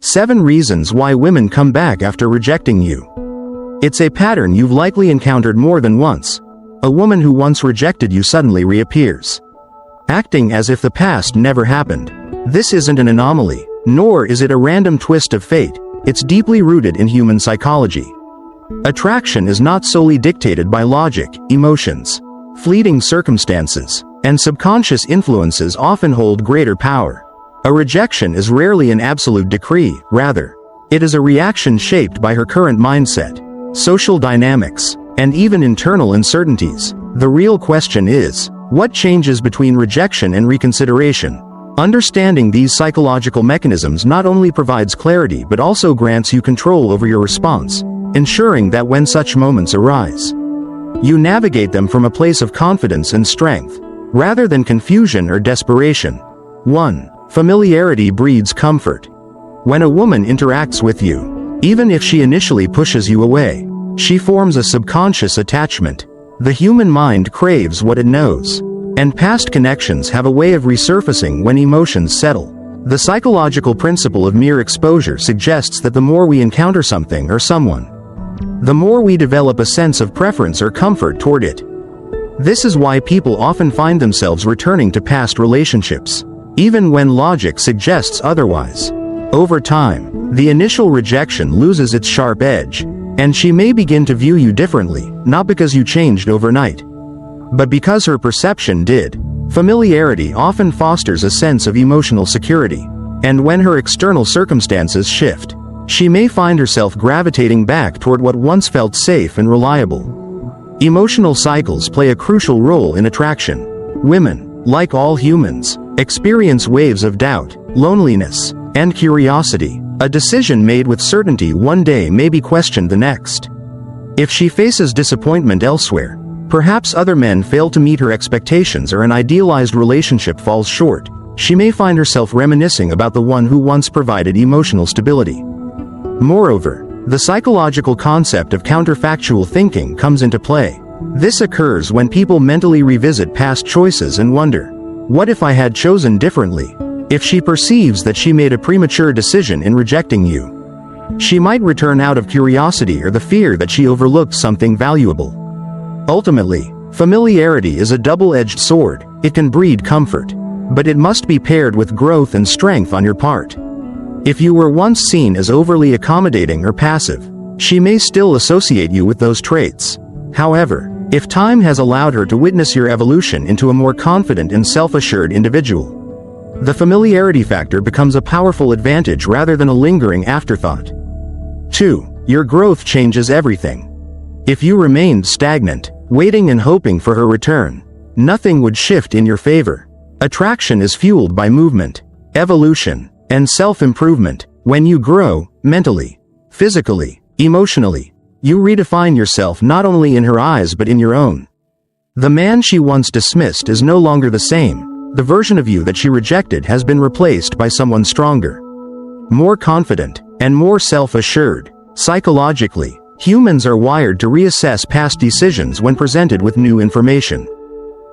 7 reasons why women come back after rejecting you. It's a pattern you've likely encountered more than once. A woman who once rejected you suddenly reappears, acting as if the past never happened. This isn't an anomaly, nor is it a random twist of fate. It's deeply rooted in human psychology. Attraction is not solely dictated by logic. Emotions, fleeting circumstances, and subconscious influences often hold greater power. A rejection is rarely an absolute decree, rather, it is a reaction shaped by her current mindset, social dynamics, and even internal uncertainties. The real question is, what changes between rejection and reconsideration? Understanding these psychological mechanisms not only provides clarity but also grants you control over your response, ensuring that when such moments arise, you navigate them from a place of confidence and strength, rather than confusion or desperation. 1. Familiarity breeds comfort. When a woman interacts with you, even if she initially pushes you away, she forms a subconscious attachment. The human mind craves what it knows, and past connections have a way of resurfacing when emotions settle. The psychological principle of mere exposure suggests that the more we encounter something or someone, the more we develop a sense of preference or comfort toward it. This is why people often find themselves returning to past relationships, even when logic suggests otherwise. Over time, the initial rejection loses its sharp edge, and she may begin to view you differently, not because you changed overnight, but because her perception did. Familiarity often fosters a sense of emotional security, and when her external circumstances shift, she may find herself gravitating back toward what once felt safe and reliable. Emotional cycles play a crucial role in attraction. Women, like all humans, experience waves of doubt, loneliness, and curiosity. A decision made with certainty one day may be questioned the next. If she faces disappointment elsewhere, perhaps other men fail to meet her expectations or an idealized relationship falls short, she may find herself reminiscing about the one who once provided emotional stability. Moreover, the psychological concept of counterfactual thinking comes into play. This occurs when people mentally revisit past choices and wonder, what if I had chosen differently? If she perceives that she made a premature decision in rejecting you, she might return out of curiosity or the fear that she overlooked something valuable. Ultimately, familiarity is a double-edged sword. It can breed comfort, but it must be paired with growth and strength on your part. If you were once seen as overly accommodating or passive, she may still associate you with those traits. However, if time has allowed her to witness your evolution into a more confident and self-assured individual, the familiarity factor becomes a powerful advantage rather than a lingering afterthought. 2. Your growth changes everything. If you remained stagnant, waiting and hoping for her return, nothing would shift in your favor. Attraction is fueled by movement, evolution, and self-improvement. When you grow, mentally, physically, emotionally, you redefine yourself not only in her eyes but in your own. The man she once dismissed is no longer the same. The version of you that she rejected has been replaced by someone stronger, more confident, and more self-assured. Psychologically, humans are wired to reassess past decisions when presented with new information.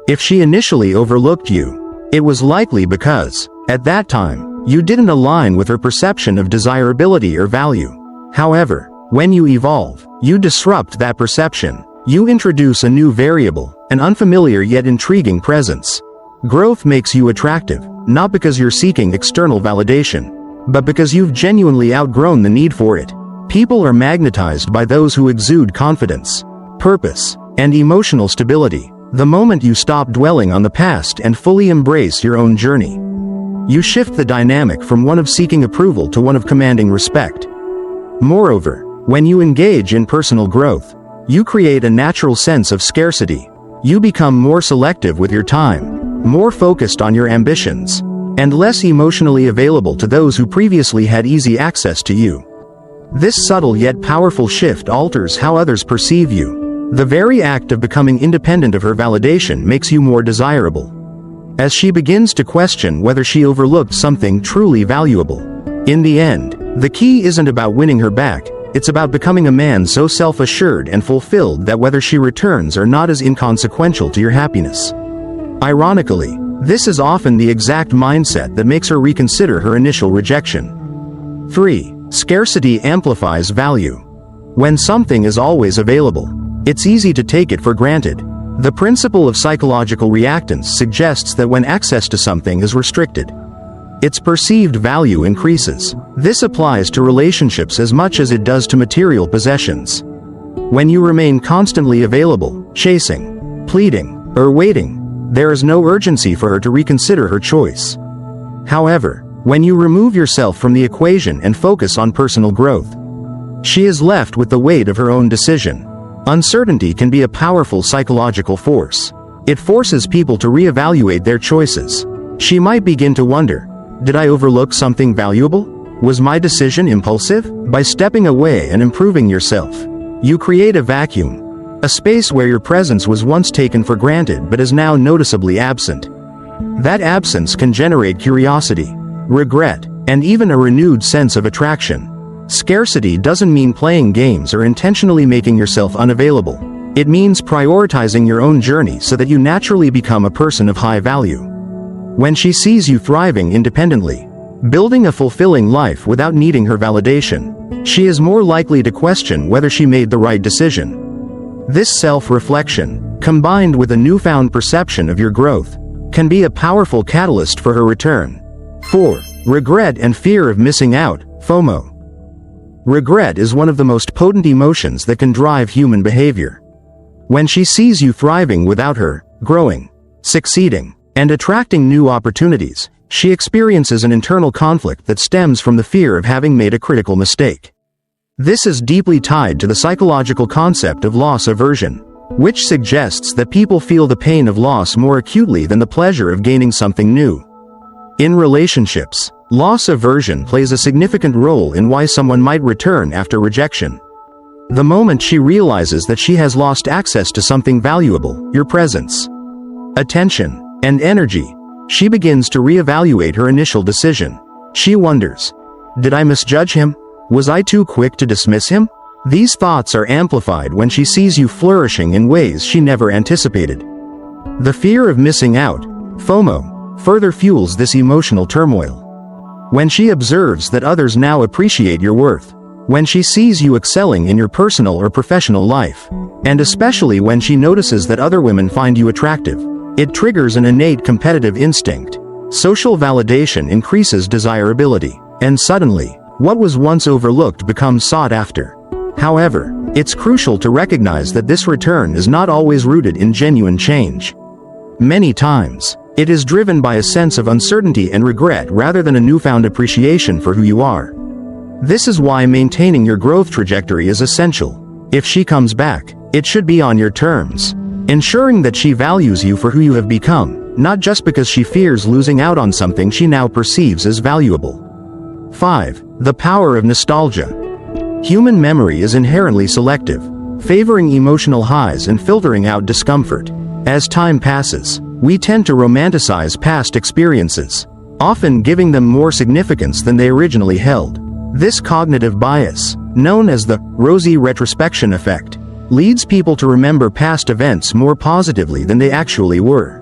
If she initially overlooked you, it was likely because, at that time, you didn't align with her perception of desirability or value. However, when you evolve, you disrupt that perception. You introduce a new variable, an unfamiliar yet intriguing presence. Growth makes you attractive, not because you're seeking external validation, but because you've genuinely outgrown the need for it. People are magnetized by those who exude confidence, purpose, and emotional stability. The moment you stop dwelling on the past and fully embrace your own journey, you shift the dynamic from one of seeking approval to one of commanding respect. Moreover, when you engage in personal growth, you create a natural sense of scarcity. You become more selective with your time, more focused on your ambitions, and less emotionally available to those who previously had easy access to you. This subtle yet powerful shift alters how others perceive you. The very act of becoming independent of her validation makes you more desirable, as she begins to question whether she overlooked something truly valuable. In the end, the key isn't about winning her back, it's about becoming a man so self-assured and fulfilled that whether she returns or not is inconsequential to your happiness. Ironically, this is often the exact mindset that makes her reconsider her initial rejection. 3. Scarcity amplifies value. When something is always available, it's easy to take it for granted. The principle of psychological reactance suggests that when access to something is restricted, its perceived value increases. This applies to relationships as much as it does to material possessions. When you remain constantly available, chasing, pleading, or waiting, there is no urgency for her to reconsider her choice. However, when you remove yourself from the equation and focus on personal growth, she is left with the weight of her own decision. Uncertainty can be a powerful psychological force. It forces people to reevaluate their choices. She might begin to wonder, did I overlook something valuable? Was my decision impulsive? By stepping away and improving yourself, you create a vacuum, a space where your presence was once taken for granted but is now noticeably absent. That absence can generate curiosity, regret, and even a renewed sense of attraction. Scarcity doesn't mean playing games or intentionally making yourself unavailable. It means prioritizing your own journey so that you naturally become a person of high value. When she sees you thriving independently, building a fulfilling life without needing her validation, she is more likely to question whether she made the right decision. This self-reflection, combined with a newfound perception of your growth, can be a powerful catalyst for her return. 4. Regret and fear of missing out, FOMO. Regret is one of the most potent emotions that can drive human behavior. When she sees you thriving without her, growing, succeeding, and attracting new opportunities, she experiences an internal conflict that stems from the fear of having made a critical mistake. This is deeply tied to the psychological concept of loss aversion, which suggests that people feel the pain of loss more acutely than the pleasure of gaining something new. In relationships, loss aversion plays a significant role in why someone might return after rejection. The moment she realizes that she has lost access to something valuable, your presence, attention, and energy, she begins to reevaluate her initial decision. She wonders, did I misjudge him? Was I too quick to dismiss him? These thoughts are amplified when she sees you flourishing in ways she never anticipated. The fear of missing out, FOMO, further fuels this emotional turmoil. When she observes that others now appreciate your worth, when she sees you excelling in your personal or professional life, and especially when she notices that other women find you attractive, it triggers an innate competitive instinct. Social validation increases desirability, and suddenly, what was once overlooked becomes sought after. However, it's crucial to recognize that this return is not always rooted in genuine change. Many times, it is driven by a sense of uncertainty and regret rather than a newfound appreciation for who you are. This is why maintaining your growth trajectory is essential. If she comes back, it should be on your terms, ensuring that she values you for who you have become, not just because she fears losing out on something she now perceives as valuable. 5. The power of nostalgia. Human memory is inherently selective, favoring emotional highs and filtering out discomfort. As time passes, we tend to romanticize past experiences, often giving them more significance than they originally held. This cognitive bias, known as the rosy retrospection effect, leads people to remember past events more positively than they actually were.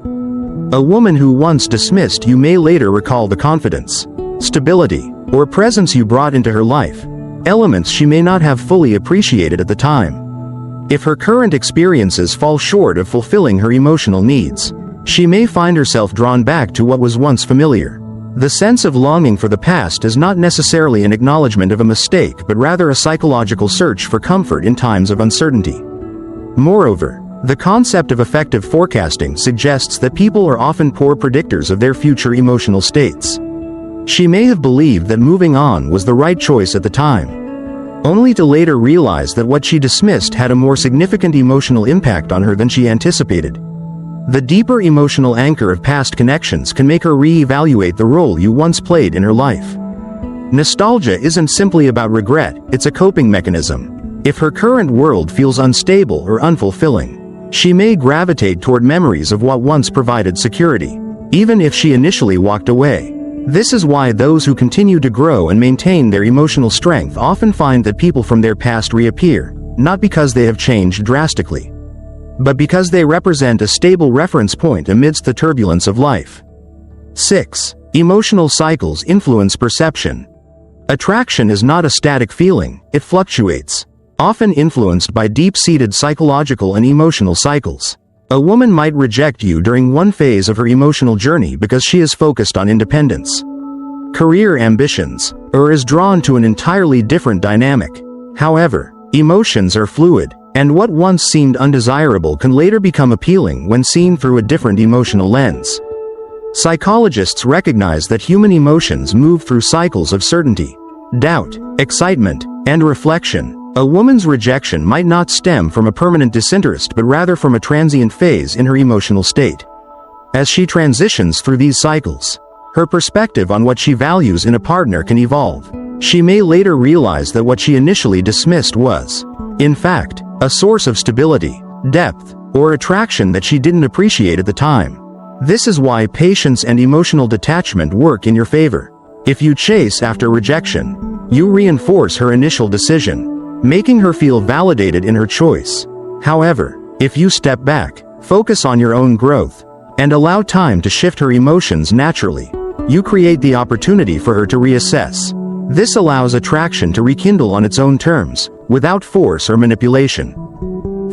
A woman who once dismissed you may later recall the confidence, stability, or presence you brought into her life, elements she may not have fully appreciated at the time. If her current experiences fall short of fulfilling her emotional needs, she may find herself drawn back to what was once familiar. The sense of longing for the past is not necessarily an acknowledgement of a mistake but rather a psychological search for comfort in times of uncertainty. Moreover, the concept of affective forecasting suggests that people are often poor predictors of their future emotional states. She may have believed that moving on was the right choice at the time, only to later realize that what she dismissed had a more significant emotional impact on her than she anticipated. The deeper emotional anchor of past connections can make her re-evaluate the role you once played in her life. Nostalgia isn't simply about regret, it's a coping mechanism. If her current world feels unstable or unfulfilling, she may gravitate toward memories of what once provided security, even if she initially walked away. This is why those who continue to grow and maintain their emotional strength often find that people from their past reappear, not because they have changed drastically, but because they represent a stable reference point amidst the turbulence of life. 6. Emotional cycles influence perception. Attraction is not a static feeling, it fluctuates, often influenced by deep-seated psychological and emotional cycles. A woman might reject you during one phase of her emotional journey because she is focused on independence, career ambitions, or is drawn to an entirely different dynamic. However, emotions are fluid, and what once seemed undesirable can later become appealing when seen through a different emotional lens. Psychologists recognize that human emotions move through cycles of certainty, doubt, excitement, and reflection. A woman's rejection might not stem from a permanent disinterest but rather from a transient phase in her emotional state. As she transitions through these cycles, her perspective on what she values in a partner can evolve. She may later realize that what she initially dismissed was, in fact, a source of stability, depth, or attraction that she didn't appreciate at the time. This is why patience and emotional detachment work in your favor. If you chase after rejection, you reinforce her initial decision, making her feel validated in her choice. However, if you step back, focus on your own growth, and allow time to shift her emotions naturally, you create the opportunity for her to reassess. This allows attraction to rekindle on its own terms, without force or manipulation.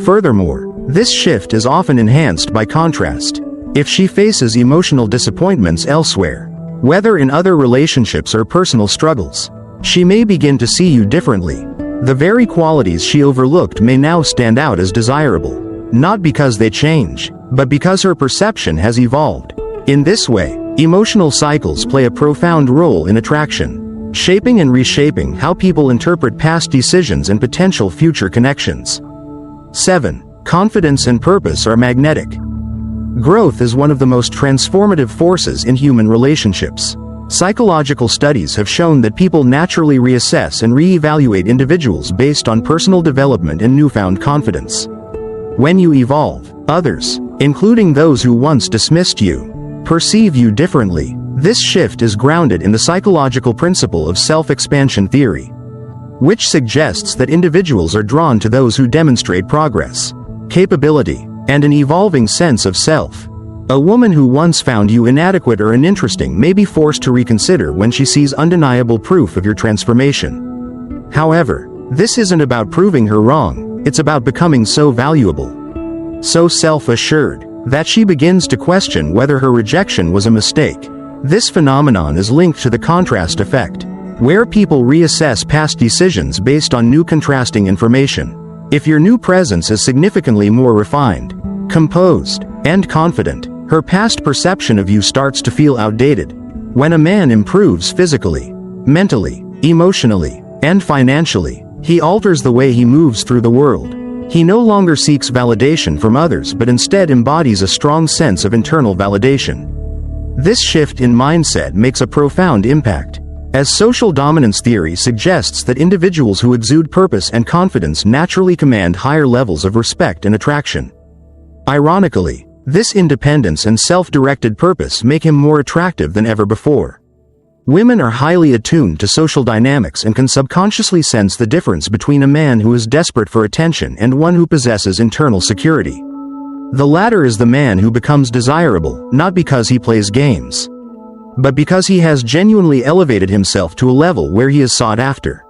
Furthermore, this shift is often enhanced by contrast. If she faces emotional disappointments elsewhere, whether in other relationships or personal struggles, she may begin to see you differently. The very qualities she overlooked may now stand out as desirable, not because they change, but because her perception has evolved. In this way, emotional cycles play a profound role in attraction, shaping and reshaping how people interpret past decisions and potential future connections. 7. Confidence and purpose are magnetic. Growth is one of the most transformative forces in human relationships. Psychological studies have shown that people naturally reassess and re-evaluate individuals based on personal development and newfound confidence. When you evolve, others, including those who once dismissed you, perceive you differently. This shift is grounded in the psychological principle of self-expansion theory, which suggests that individuals are drawn to those who demonstrate progress, capability, and an evolving sense of self. A woman who once found you inadequate or uninteresting may be forced to reconsider when she sees undeniable proof of your transformation. However, this isn't about proving her wrong, it's about becoming so valuable, so self-assured, that she begins to question whether her rejection was a mistake. This phenomenon is linked to the contrast effect, where people reassess past decisions based on new contrasting information. If your new presence is significantly more refined, composed, and confident, her past perception of you starts to feel outdated. When a man improves physically, mentally, emotionally, and financially, he alters the way he moves through the world. He no longer seeks validation from others but instead embodies a strong sense of internal validation. This shift in mindset makes a profound impact, as social dominance theory suggests that individuals who exude purpose and confidence naturally command higher levels of respect and attraction. Ironically, this independence and self-directed purpose make him more attractive than ever before. Women are highly attuned to social dynamics and can subconsciously sense the difference between a man who is desperate for attention and one who possesses internal security. The latter is the man who becomes desirable, not because he plays games, but because he has genuinely elevated himself to a level where he is sought after.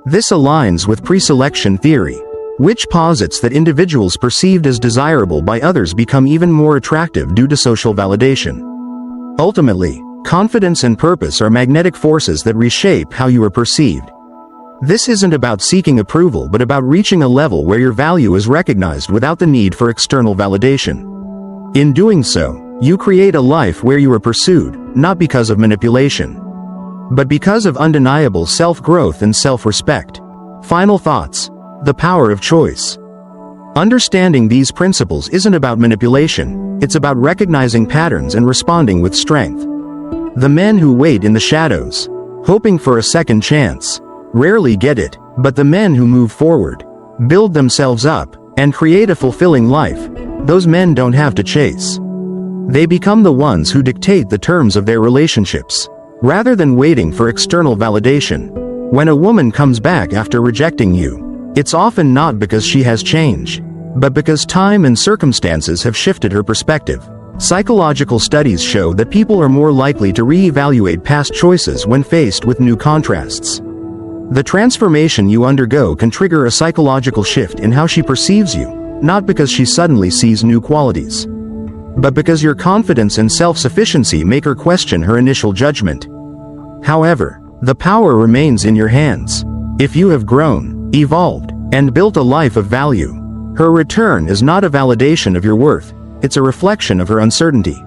This aligns with preselection theory, which posits that individuals perceived as desirable by others become even more attractive due to social validation. Ultimately, confidence and purpose are magnetic forces that reshape how you are perceived. This isn't about seeking approval but about reaching a level where your value is recognized without the need for external validation. In doing so, you create a life where you are pursued, not because of manipulation, but because of undeniable self-growth and self-respect. Final thoughts. The power of choice. Understanding these principles isn't about manipulation, it's about recognizing patterns and responding with strength. The men who wait in the shadows, hoping for a second chance, rarely get it, but the men who move forward, build themselves up, and create a fulfilling life, those men don't have to chase. They become the ones who dictate the terms of their relationships, rather than waiting for external validation. When a woman comes back after rejecting you, it's often not because she has changed, but because time and circumstances have shifted her perspective. Psychological studies show that people are more likely to re-evaluate past choices when faced with new contrasts. The transformation you undergo can trigger a psychological shift in how she perceives you, not because she suddenly sees new qualities, but because your confidence and self-sufficiency make her question her initial judgment. However, the power remains in your hands. If you have grown, evolved, and built a life of value, her return is not a validation of your worth, it's a reflection of her uncertainty.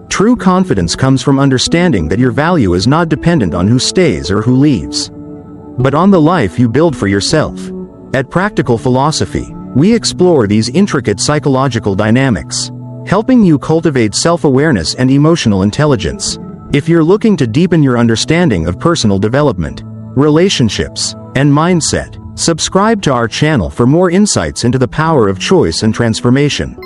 True confidence comes from understanding that your value is not dependent on who stays or who leaves, but on the life you build for yourself. At Practical Philosophy, we explore these intricate psychological dynamics, helping you cultivate self-awareness and emotional intelligence. If you're looking to deepen your understanding of personal development, relationships, and mindset, subscribe to our channel for more insights into the power of choice and transformation.